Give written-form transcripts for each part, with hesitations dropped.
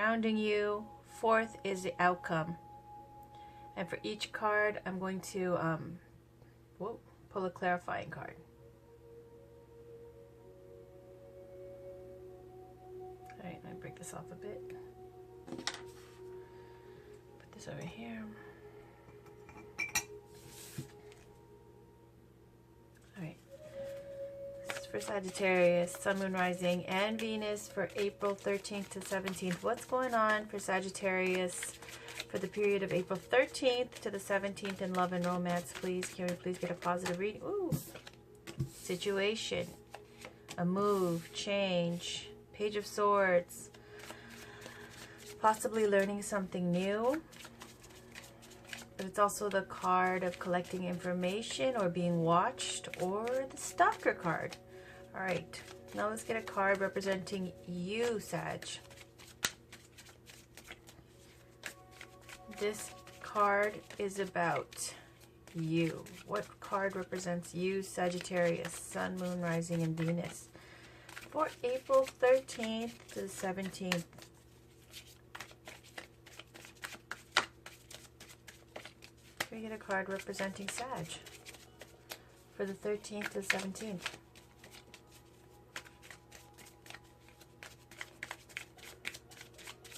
surrounding you. Fourth is the outcome. And for each card, I'm going to pull a clarifying card. All right, let me break this off a bit. Put this over here. All right. This is for Sagittarius, Sun, Moon, Rising, and Venus for April 13th to 17th. What's going on for Sagittarius for the period of April 13th to the 17th in love and romance, please? Can we please get a positive reading? Ooh. Situation, a move, change, Page of Swords, possibly learning something new. But it's also the card of collecting information or being watched, or the stalker card. All right, now let's get a card representing you, Sag. This card is about you. What card represents you, Sagittarius, Sun, Moon, Rising, and Venus for April 13th to the 17th? We get a card representing Sag for the 13th to the 17th.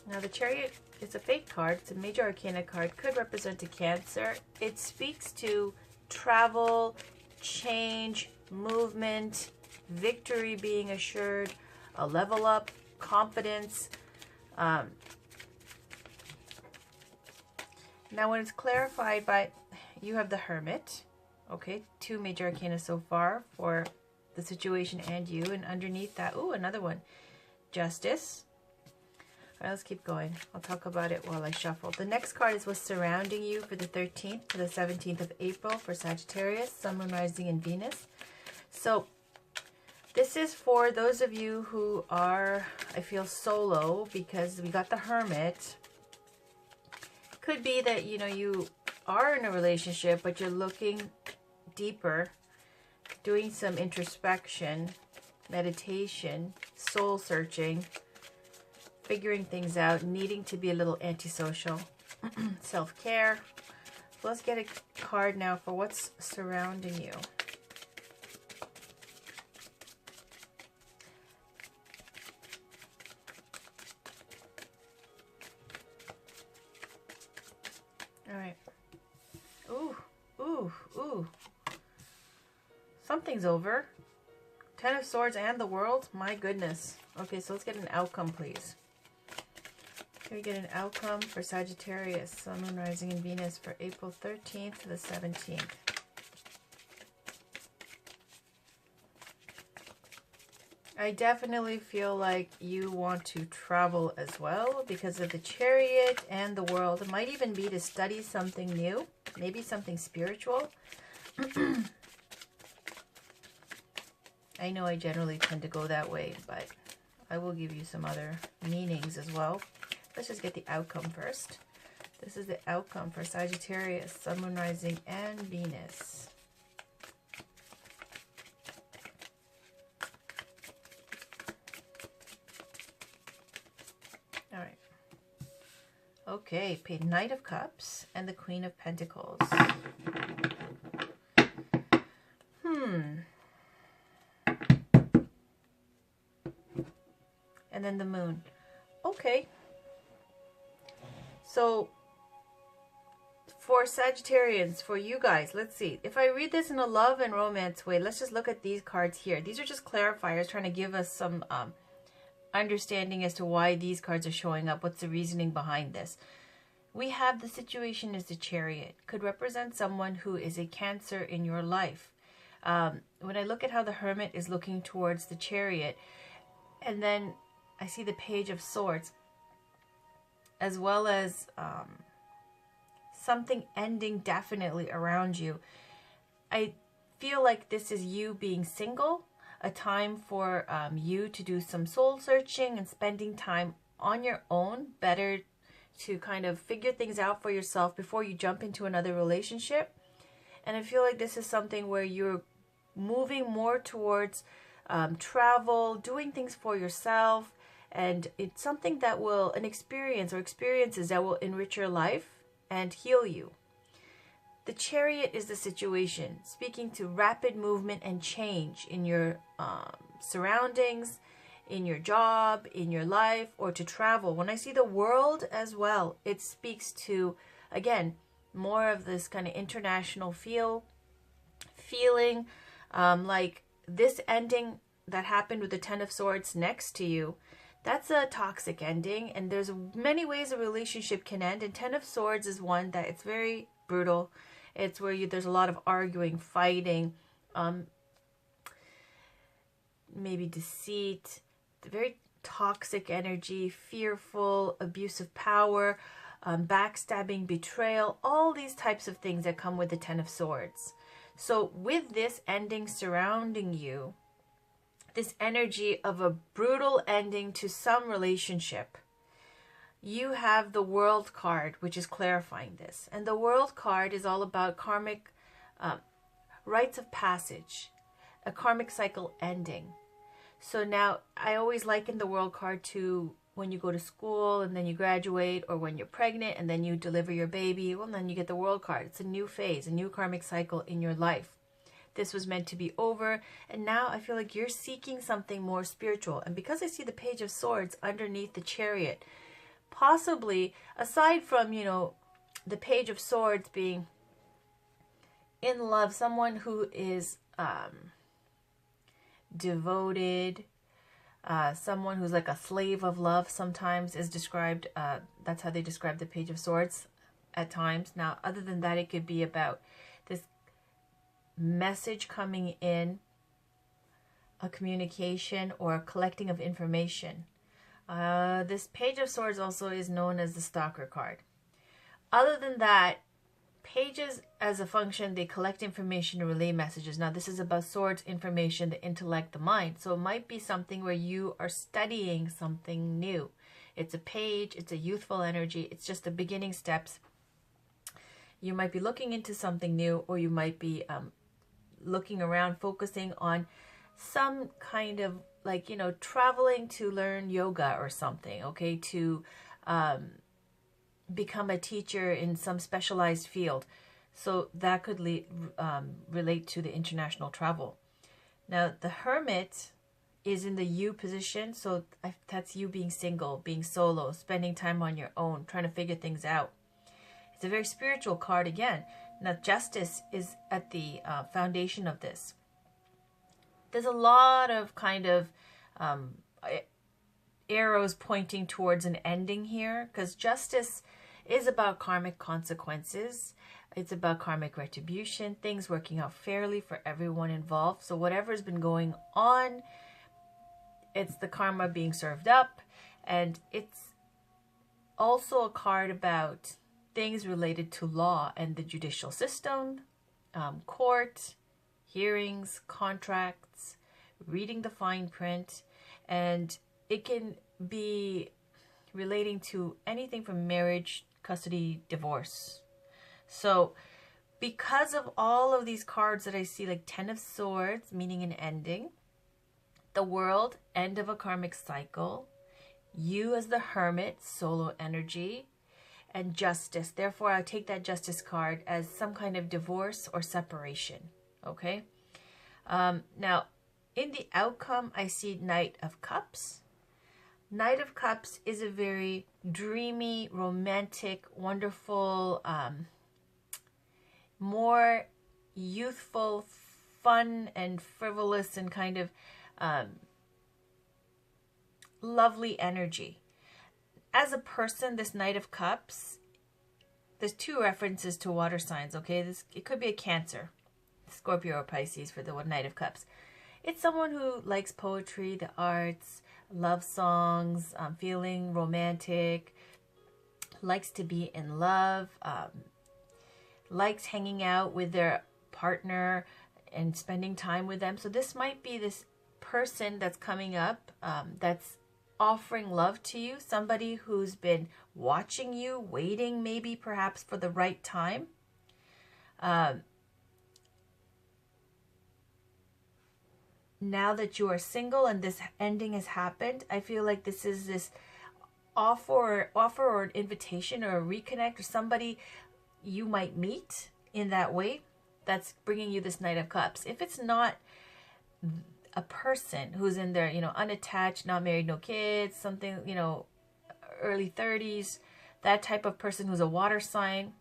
Now the Chariot is a fake card. It's a major arcana card. Could represent a Cancer. It speaks to travel, change, movement, victory being assured, a level up, confidence. Now when it's clarified by, you have the Hermit. Okay, 2 major arcana so far for the situation and you. And underneath that, ooh, another one, Justice. All right, let's keep going. I'll talk about it while I shuffle. The next card is what's surrounding you for the 13th to the 17th of April for Sagittarius, Sun, Moon, Rising, and Venus. So this is for those of you who are, I feel, solo, because we got the Hermit. Could be that, you know, you are in a relationship, but you're looking deeper, doing some introspection, meditation, soul searching, figuring things out, needing to be a little antisocial, self-care. So let's get a card now for what's surrounding you. All right. Ooh, ooh, ooh. Something's over. 10 of Swords and the World. My goodness. Okay, so let's get an outcome, please. Can we get an outcome for Sagittarius, Sun, Moon, Rising, and Venus for April 13th to the 17th? I definitely feel like you want to travel as well because of the Chariot and the World. It might even be to study something new, maybe something spiritual. I know I generally tend to go that way, but I will give you some other meanings as well. Let's just get the outcome first. This is the outcome for Sagittarius, Sun, Moon, Rising, and Venus. All right. Okay, Knight of Cups and the Queen of Pentacles. And then the Moon. Okay. So, for Sagittarians, for you guys, let's see. If I read this in a love and romance way, let's just look at these cards here. These are just clarifiers trying to give us some understanding as to why these cards are showing up. What's the reasoning behind this? We have the situation as the Chariot. Could represent someone who is a Cancer in your life. When I look at how the Hermit is looking towards the Chariot, and then I see the Page of Swords, as well as something ending definitely around you. I feel like this is you being single, a time for you to do some soul searching and spending time on your own, better to kind of figure things out for yourself before you jump into another relationship. And I feel like this is something where you're moving more towards travel, doing things for yourself, And it's something that will, an experience or experiences that will enrich your life and heal you. The Chariot is the situation, speaking to rapid movement and change in your surroundings, in your job, in your life, or to travel. When I see the World as well, it speaks to, again, more of this kind of international feeling, like this ending that happened with the Ten of Swords next to you. That's a toxic ending, and there's many ways a relationship can end, and Ten of Swords is one that it's very brutal. It's where there's a lot of arguing, fighting, maybe deceit, very toxic energy, fearful, abuse of power, backstabbing, betrayal, all these types of things that come with the Ten of Swords. So with this ending surrounding you, this energy of a brutal ending to some relationship, you have the World card, which is clarifying this. And the World card is all about karmic rites of passage, a karmic cycle ending. So now I always liken the World card to when you go to school and then you graduate, or when you're pregnant and then you deliver your baby. Well, then you get the World card. It's a new phase, a new karmic cycle in your life. This was meant to be over, and now I feel like you're seeking something more spiritual. And because I see the Page of Swords underneath the Chariot, possibly, aside from, the Page of Swords being in love, someone who is devoted, someone who's like a slave of love sometimes is described, that's how they describe the Page of Swords at times. Now, other than that, it could be about this message coming in, a communication or a collecting of information. This Page of Swords also is known as the Stalker card. Other than that, pages as a function, they collect information and relay messages. Now, this is about swords, information, the intellect, the mind. So it might be something where you are studying something new. It's a page, it's a youthful energy, it's just the beginning steps. You might be looking into something new, or you might be looking around, focusing on some kind of traveling to learn yoga or something, okay, to become a teacher in some specialized field. So that could relate to the international travel. Now, the Hermit is in the you position, so that's you being single, being solo, spending time on your own, trying to figure things out. It's a very spiritual card again. Now, Justice is at the foundation of this. There's a lot of kind of arrows pointing towards an ending here, because Justice is about karmic consequences. It's about karmic retribution, things working out fairly for everyone involved. So whatever's been going on, it's the karma being served up. And it's also a card about things related to law and the judicial system, court, hearings, contracts, reading the fine print, and it can be relating to anything from marriage, custody, divorce. So because of all of these cards that I see, like Ten of Swords, meaning an ending, the World, end of a karmic cycle, you as the Hermit, solo energy, and Justice. Therefore, I take that Justice card as some kind of divorce or separation. Okay. Now, in the outcome, I see Knight of Cups. Knight of Cups is a very dreamy, romantic, wonderful, more youthful, fun, and frivolous, and kind of lovely energy. As a person, this Knight of Cups, there's two references to water signs, okay? It could be a Cancer, Scorpio, or Pisces for the Knight of Cups. It's someone who likes poetry, the arts, love songs, feeling romantic, likes to be in love, likes hanging out with their partner and spending time with them. So this might be this person that's coming up, that's offering love to you, somebody who's been watching you, waiting maybe perhaps for the right time. now that you are single and this ending has happened, I feel like this is this offer or an invitation or a reconnect or somebody you might meet in that way that's bringing you this Knight of Cups. If it's not a person who's in their, unattached, not married, no kids, something, early 30s, that type of person who's a water sign,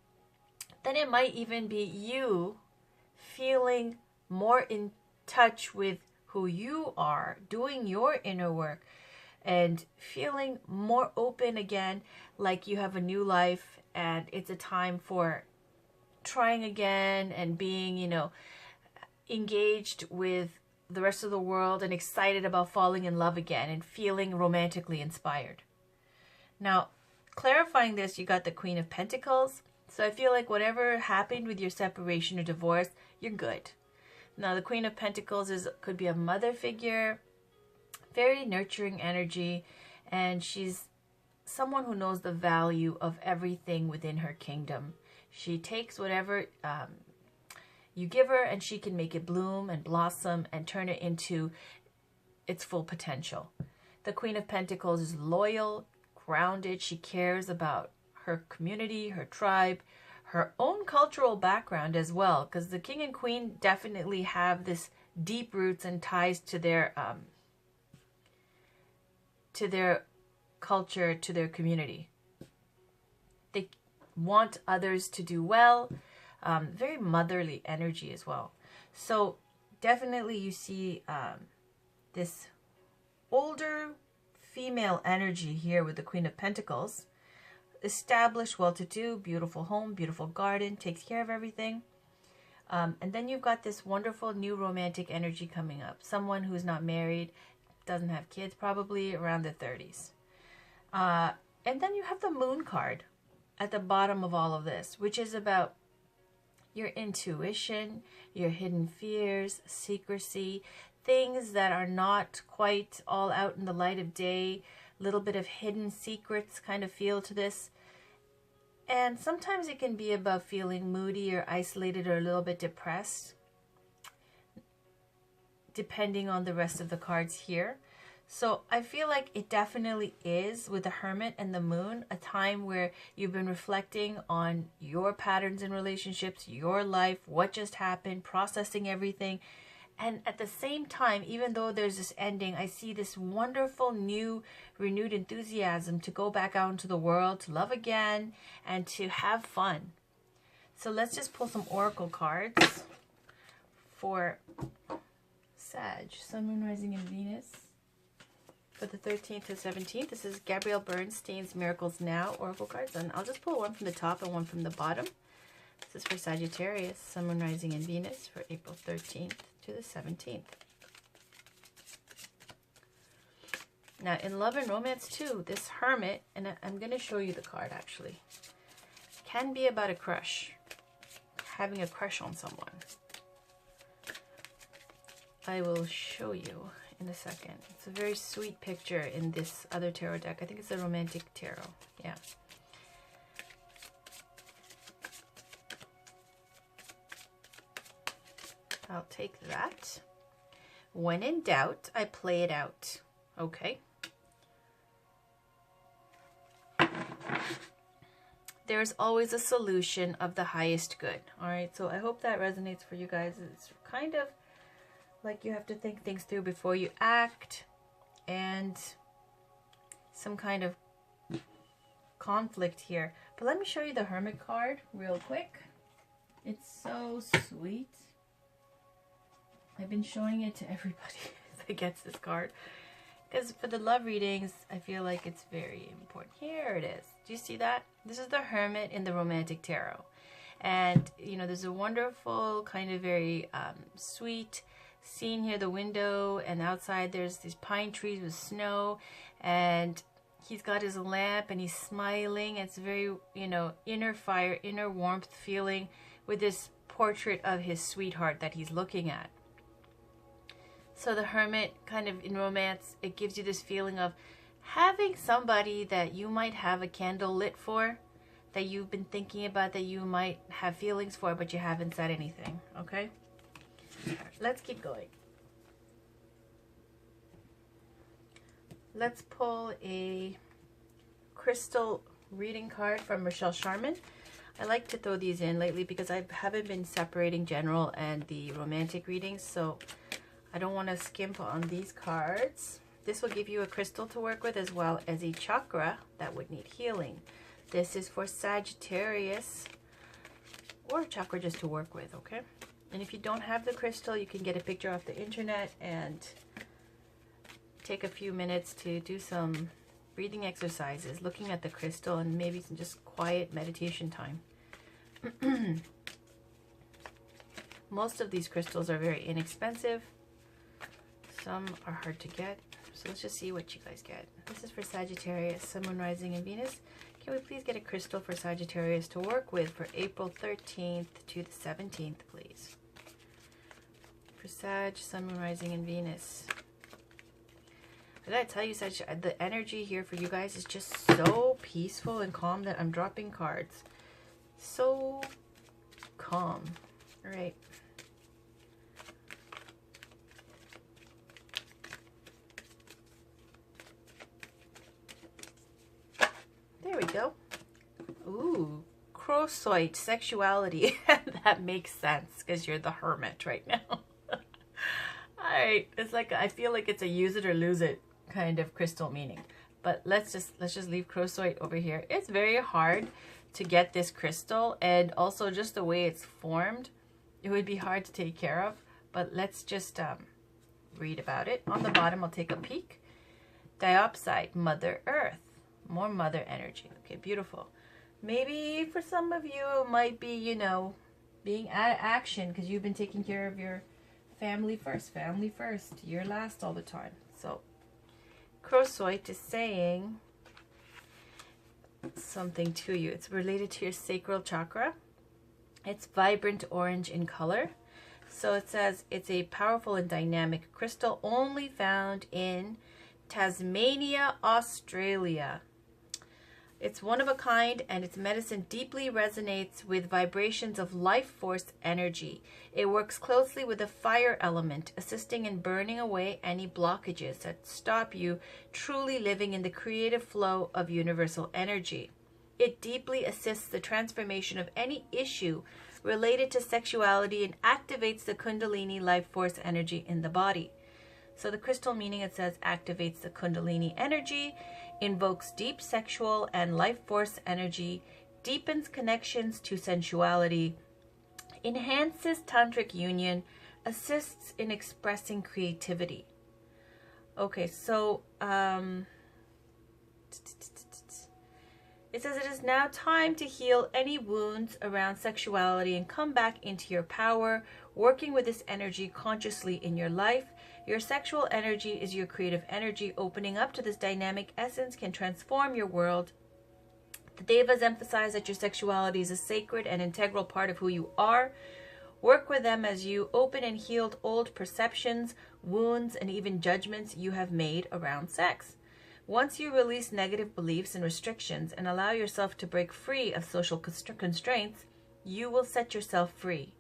then it might even be you feeling more in touch with who you are, doing your inner work, and feeling more open again, like you have a new life and it's a time for trying again and being, engaged with the rest of the world and excited about falling in love again and feeling romantically inspired. Now, clarifying this, you got the Queen of Pentacles. So I feel like whatever happened with your separation or divorce, you're good. Now, the Queen of Pentacles could be a mother figure, very nurturing energy, and she's someone who knows the value of everything within her kingdom. She takes whatever you give her and she can make it bloom and blossom and turn it into its full potential. The Queen of Pentacles is loyal, grounded. She cares about her community, her tribe, her own cultural background as well, because the King and Queen definitely have this deep roots and ties to their culture, to their community. They want others to do well. Very motherly energy as well. So definitely you see this older female energy here with the Queen of Pentacles. Established, well-to-do, beautiful home, beautiful garden, takes care of everything. And then you've got this wonderful new romantic energy coming up. Someone who's not married, doesn't have kids, probably around the 30s. And then you have the Moon card at the bottom of all of this, which is about your intuition, your hidden fears, secrecy, things that are not quite all out in the light of day, little bit of hidden secrets kind of feel to this. And sometimes it can be about feeling moody or isolated or a little bit depressed, depending on the rest of the cards here. So I feel like it definitely is, with the Hermit and the Moon, a time where you've been reflecting on your patterns in relationships, your life, what just happened, processing everything. And at the same time, even though there's this ending, I see this wonderful new renewed enthusiasm to go back out into the world, to love again, and to have fun. So let's just pull some oracle cards for Sag, Sun, Moon, Rising, and Venus for the 13th to 17th. This is Gabrielle Bernstein's Miracles Now oracle cards, and I'll just pull one from the top and one from the bottom. This is for Sagittarius, Sun, Moon, Rising, and Venus for April 13th to the 17th. Now, in love and romance too, this Hermit, and I'm going to show you the card actually, can be about a crush, having a crush on someone. I will show you in a second. It's a very sweet picture in this other tarot deck. I think it's a romantic tarot. Yeah. I'll take that. When in doubt, I play it out. Okay. There's always a solution of the highest good. All right. So I hope that resonates for you guys. It's kind of like you have to think things through before you act, and some kind of conflict here. But let me show you the Hermit card real quick. It's so sweet. I've been showing it to everybody that gets this card, because for the love readings, I feel like it's very important. Here it is. Do you see that? This is the Hermit in the Romantic Tarot. And, you know, there's a wonderful kind of very sweet scene here, the window, and outside there's these pine trees with snow, and he's got his lamp and he's smiling. It's very, you know, inner fire, inner warmth feeling with this portrait of his sweetheart that he's looking at. So the Hermit, kind of in romance, it gives you this feeling of having somebody that you might have a candle lit for, that you've been thinking about, that you might have feelings for, but you haven't said anything. Okay? Let's keep going. Let's pull a crystal reading card from Michelle Sharman. I like to throw these in lately because I haven't been separating general and the romantic readings, so I don't want to skimp on these cards. This will give you a crystal to work with as well as a chakra that would need healing. This is for Sagittarius, or a chakra just to work with, okay? And if you don't have the crystal, you can get a picture off the internet and take a few minutes to do some breathing exercises, looking at the crystal, and maybe some just quiet meditation time. Most of these crystals are very inexpensive. Some are hard to get. So let's just see what you guys get. This is for Sagittarius, Sun, Moon, Rising, and Venus. Can we please get a crystal for Sagittarius to work with for April 13th to the 17th, please? For Sag, Sun, Moon, Rising, and Venus. I gotta tell you, Sag, the energy here for you guys is just so peaceful and calm that I'm dropping cards. So calm. All right. There we go. Ooh, Crossite, sexuality. That makes sense because you're the hermit right now. All right, it's like, I feel like it's a use it or lose it kind of crystal meaning. But let's just leave Crossite over here. It's very hard to get this crystal, and also just the way it's formed, it would be hard to take care of. But let's just read about it. On the bottom, I'll take a peek. Diopside, Mother Earth. More mother energy. Okay, beautiful. Maybe for some of you, it might be, you know, being out of action because you've been taking care of your family first. Family first. You're last all the time. So, Crossite is saying something to you. It's related to your sacral chakra. It's vibrant orange in color. So it says it's a powerful and dynamic crystal only found in Tasmania, Australia. It's one of a kind, and its medicine deeply resonates with vibrations of life force energy. It works closely with the fire element, assisting in burning away any blockages that stop you truly living in the creative flow of universal energy. It deeply assists the transformation of any issue related to sexuality and activates the Kundalini life force energy in the body. So the crystal meaning, it says, activates the Kundalini energy, invokes deep sexual and life force energy, deepens connections to sensuality, enhances tantric union, assists in expressing creativity. Okay, so it says it is now time to heal any wounds around sexuality and come back into your power, working with this energy consciously in your life. Your sexual energy is your creative energy. Opening up to this dynamic essence can transform your world. The Devas emphasize that your sexuality is a sacred and integral part of who you are. Work with them as you open and heal old perceptions, wounds, and even judgments you have made around sex. Once you release negative beliefs and restrictions and allow yourself to break free of social constraints, you will set yourself free.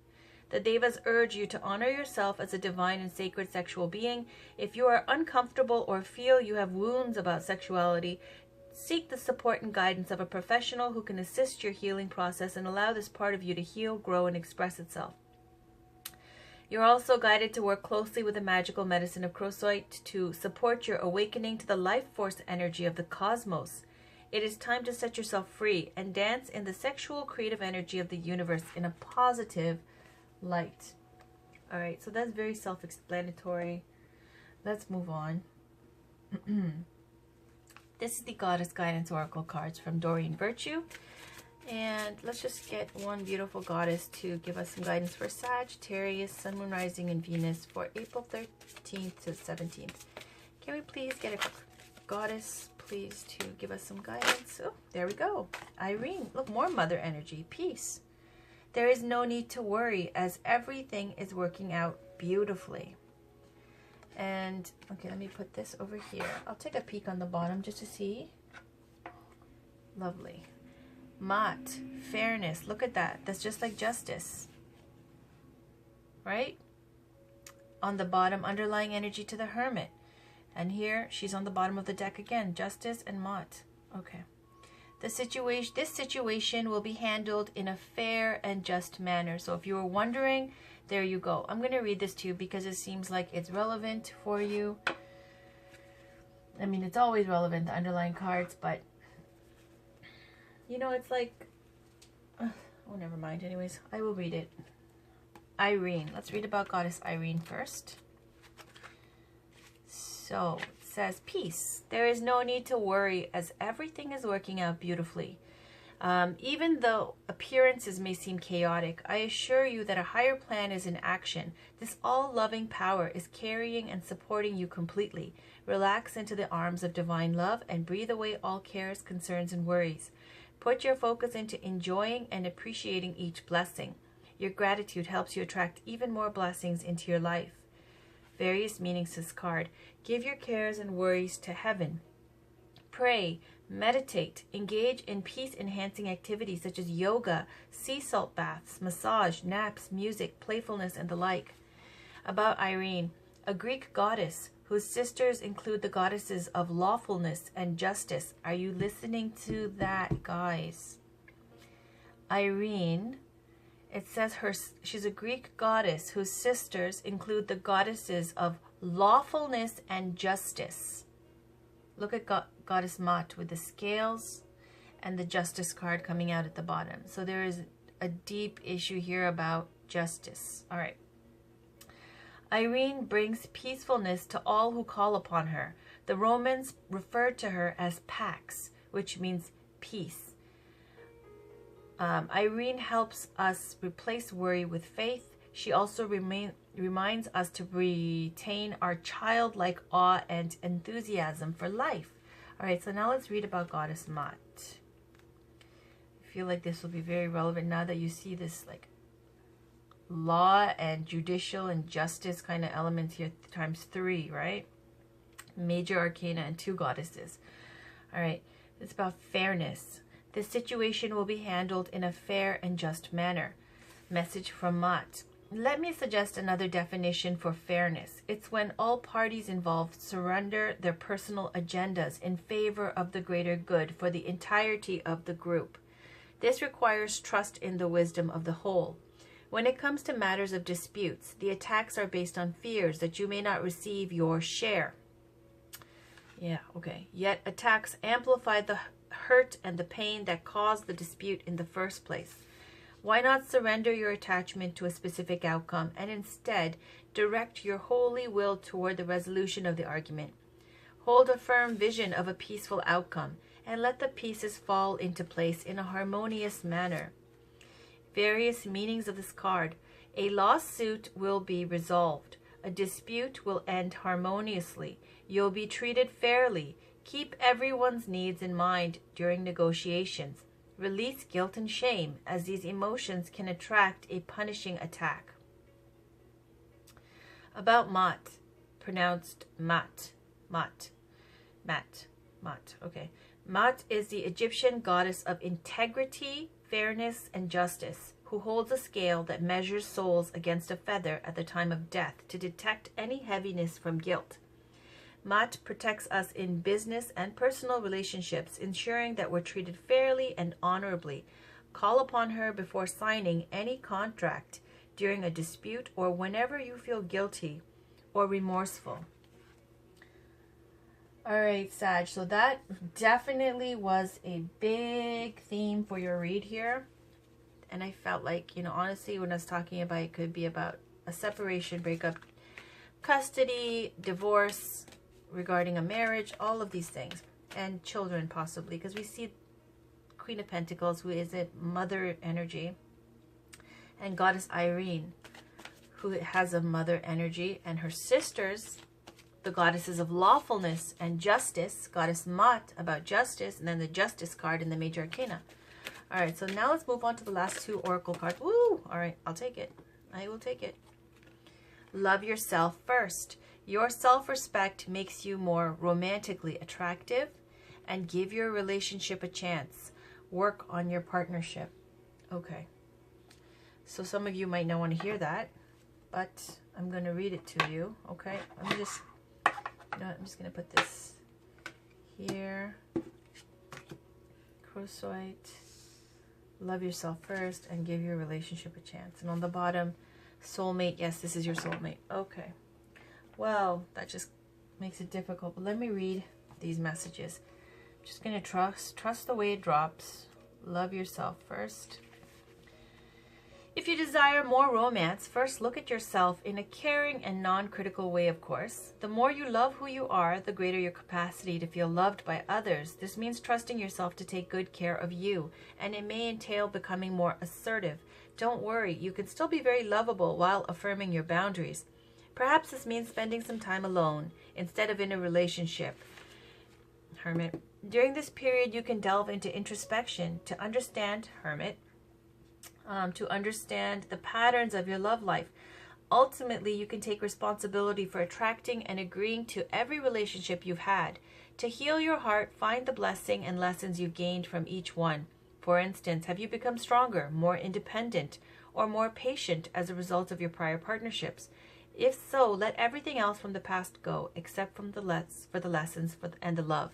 The Devas urge you to honor yourself as a divine and sacred sexual being. If you are uncomfortable or feel you have wounds about sexuality, seek the support and guidance of a professional who can assist your healing process and allow this part of you to heal, grow, and express itself. You're also guided to work closely with the magical medicine of Crossite to support your awakening to the life force energy of the cosmos. It is time to set yourself free and dance in the sexual creative energy of the universe in a positive light. All right, so that's very self-explanatory. Let's move on. This is the Goddess Guidance Oracle cards from Doreen Virtue. And let's just get one beautiful goddess to give us some guidance for Sagittarius, Sun, Moon, Rising, and Venus for April 13th to 17th. Can we please get a goddess, please, to give us some guidance? Oh, there we go. Irene. Look, more mother energy. Peace. There is no need to worry as everything is working out beautifully. And, okay, let me put this over here. I'll take a peek on the bottom just to see. Lovely. Mat, fairness. Look at that. That's just like justice. Right? On the bottom, underlying energy to the Hermit. And here, she's on the bottom of the deck again. Justice and Mott. Okay. This situation will be handled in a fair and just manner. So if you were wondering, there you go. I'm going to read this to you because it seems like it's relevant for you. I mean, it's always relevant, the underlying cards, but you know, it's like, oh, never mind. Anyways, I will read it. Irene. Let's read about Goddess Irene first. So it says, peace. There is no need to worry as everything is working out beautifully. Even though appearances may seem chaotic, I assure you that a higher plan is in action. This all-loving power is carrying and supporting you completely. Relax into the arms of divine love and breathe away all cares, concerns, and worries. Put your focus into enjoying and appreciating each blessing. Your gratitude helps you attract even more blessings into your life. Various meanings to this card. Give your cares and worries to heaven. Pray, meditate, engage in peace-enhancing activities such as yoga, sea salt baths, massage, naps, music, playfulness, and the like. About Irene, a Greek goddess whose sisters include the goddesses of lawfulness and justice. Are you listening to that, guys? Irene, it says she's a Greek goddess whose sisters include the goddesses of lawfulness and justice. Look at Goddess Mott with the scales and the justice card coming out at the bottom. So there is a deep issue here about justice. All right. Irene brings peacefulness to all who call upon her. The Romans referred to her as Pax, which means peace. Irene helps us replace worry with faith. She also reminds us to retain our childlike awe and enthusiasm for life. All right, so now let's read about Goddess Mott. I feel like this will be very relevant now that you see this like law and judicial and justice kind of elements here times 3, right? Major arcana and 2 goddesses. All right, it's about fairness. The situation will be handled in a fair and just manner. Message from Mott. Let me suggest another definition for fairness. It's when all parties involved surrender their personal agendas in favor of the greater good for the entirety of the group. This requires trust in the wisdom of the whole. When it comes to matters of disputes, the attacks are based on fears that you may not receive your share. Yeah, okay. Yet attacks amplify the hurt and the pain that caused the dispute in the first place. Why not surrender your attachment to a specific outcome and instead direct your holy will toward the resolution of the argument? Hold a firm vision of a peaceful outcome and let the pieces fall into place in a harmonious manner. Various meanings of this card. A lawsuit will be resolved. A dispute will end harmoniously. You'll be treated fairly. Keep everyone's needs in mind during negotiations. Release guilt and shame, as these emotions can attract a punishing attack. About Mott, pronounced Mat. Okay. Mott is the Egyptian goddess of integrity, fairness, and justice, who holds a scale that measures souls against a feather at the time of death to detect any heaviness from guilt. Mott protects us in business and personal relationships, ensuring that we're treated fairly and honorably. Call upon her before signing any contract, during a dispute, or whenever you feel guilty or remorseful. All right, Sag, so that definitely was a big theme for your read here. And I felt like, you know, honestly, when I was talking about it, could be about a separation, breakup, custody, divorce, regarding a marriage, all of these things, and children possibly, because we see Queen of Pentacles, who is it, mother energy, and Goddess Irene, who has a mother energy, and her sisters, the goddesses of lawfulness and justice, Goddess Mott about justice, and then the justice card in the major arcana. All right, so now let's move on to the last 2 oracle cards. Woo! All right, I'll take it. I will take it. Love yourself first. Your self-respect makes you more romantically attractive, and give your relationship a chance. Work on your partnership. Okay. So some of you might not want to hear that, but I'm going to read it to you. Okay. Let me No, I'm just going to put this here. Crossite. Love yourself first and give your relationship a chance. And on the bottom, soulmate. Yes, this is your soulmate. Okay. Well, that just makes it difficult. But let me read these messages. I'm just going to trust the way it drops. Love yourself first. If you desire more romance, first look at yourself in a caring and non-critical way, of course. The more you love who you are, the greater your capacity to feel loved by others. This means trusting yourself to take good care of you, and it may entail becoming more assertive. Don't worry, you can still be very lovable while affirming your boundaries. Perhaps this means spending some time alone instead of in a relationship. Hermit. During this period, you can delve into introspection to understand, Hermit, to understand the patterns of your love life. Ultimately, you can take responsibility for attracting and agreeing to every relationship you've had. To heal your heart, find the blessing and lessons you've gained from each one. For instance, have you become stronger, more independent, or more patient as a result of your prior partnerships? If so, let everything else from the past go, except for the lessons and the love.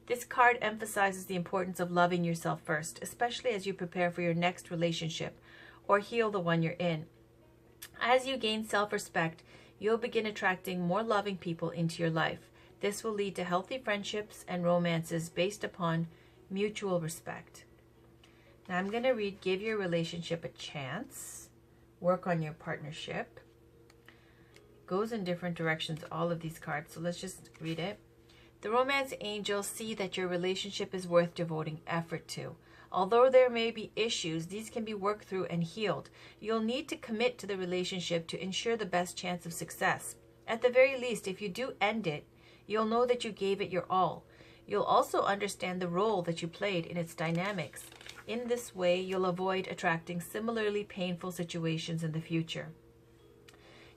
This card emphasizes the importance of loving yourself first, especially as you prepare for your next relationship or heal the one you're in. As you gain self-respect, you'll begin attracting more loving people into your life. This will lead to healthy friendships and romances based upon mutual respect. Now I'm going to read Give Your Relationship a Chance. Work on your partnership. Goes in different directions, all of these cards. So let's just read it. The romance angels see that your relationship is worth devoting effort to. Although there may be issues, these can be worked through and healed. You'll need to commit to the relationship to ensure the best chance of success. At the very least, if you do end it, you'll know that you gave it your all. You'll also understand the role that you played in its dynamics. In this way, you'll avoid attracting similarly painful situations in the future.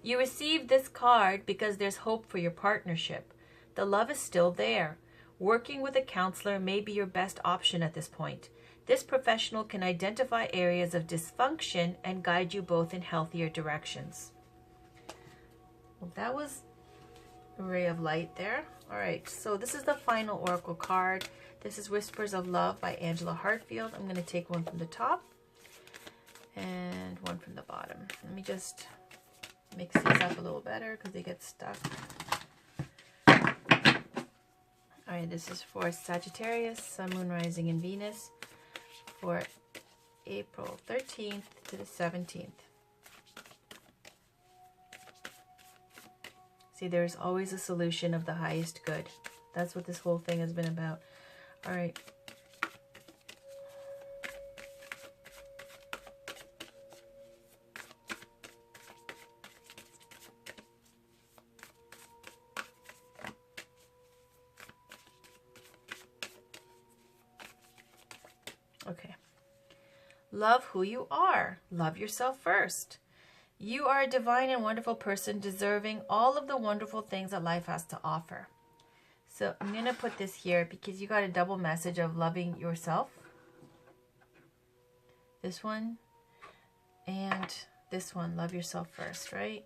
You received this card because there's hope for your partnership. The love is still there. Working with a counselor may be your best option at this point. This professional can identify areas of dysfunction and guide you both in healthier directions. Well, that was a ray of light there. All right, so this is the final oracle card. This is Whispers of Love by Angela Hartfield. I'm going to take one from the top and one from the bottom. Let me just mix these up a little better because they get stuck. All right, this is for Sagittarius, Sun, Moon, Rising, and Venus for April 13th to the 17th. See, there's always a solution of the highest good. That's what this whole thing has been about. All right. Okay. Love who you are. Love yourself first. You are a divine and wonderful person deserving all of the wonderful things that life has to offer. So I'm going to put this here because you got a double message of loving yourself. This one and this one. Love yourself first, right?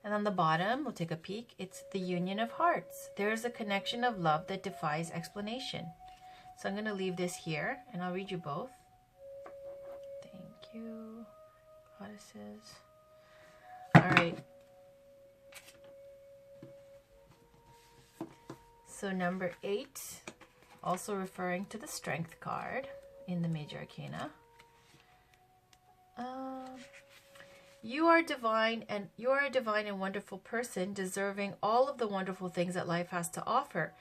And on the bottom, we'll take a peek. It's the union of hearts. There is a connection of love that defies explanation. So I'm going to leave this here, and I'll read you both. Thank you, goddesses. All right. So number 8, also referring to the Strength card in the Major Arcana. You are divine and wonderful person deserving all of the wonderful things that life has to offer.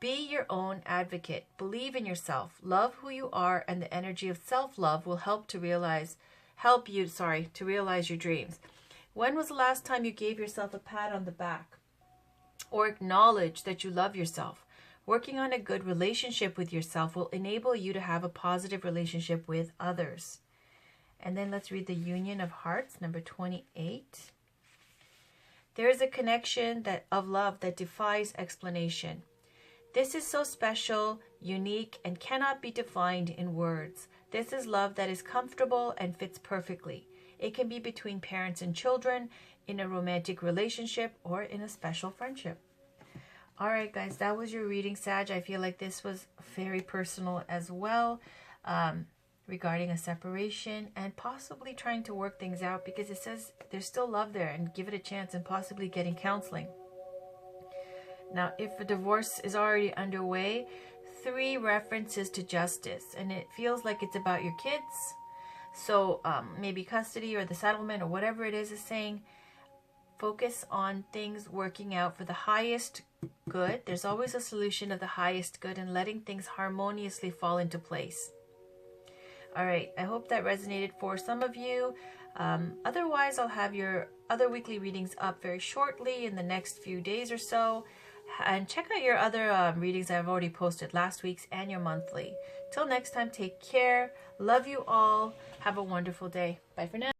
Be your own advocate. Believe in yourself. Love who you are, and the energy of self-love will help you to realize your dreams. When was the last time you gave yourself a pat on the back or acknowledge that you love yourself? Working on a good relationship with yourself will enable you to have a positive relationship with others. And then let's read the Union of Hearts, number 28. There is a connection of love that defies explanation. This is so special, unique, and cannot be defined in words. This is love that is comfortable and fits perfectly. It can be between parents and children, in a romantic relationship or in a special friendship. All right, guys, that was your reading, Sag. I feel like this was very personal as well, regarding a separation and possibly trying to work things out, because it says there's still love there, and give it a chance, and possibly getting counseling. Now, if a divorce is already underway, 3 references to justice, and it feels like it's about your kids. So maybe custody or the settlement or whatever it is saying, focus on things working out for the highest good. There's always a solution of the highest good, and letting things harmoniously fall into place. All right, I hope that resonated for some of you. Otherwise, I'll have your other weekly readings up very shortly in the next few days or so. And check out your other readings I've already posted, last week's and your monthly. Till next time, take care. Love you all. Have a wonderful day. Bye for now.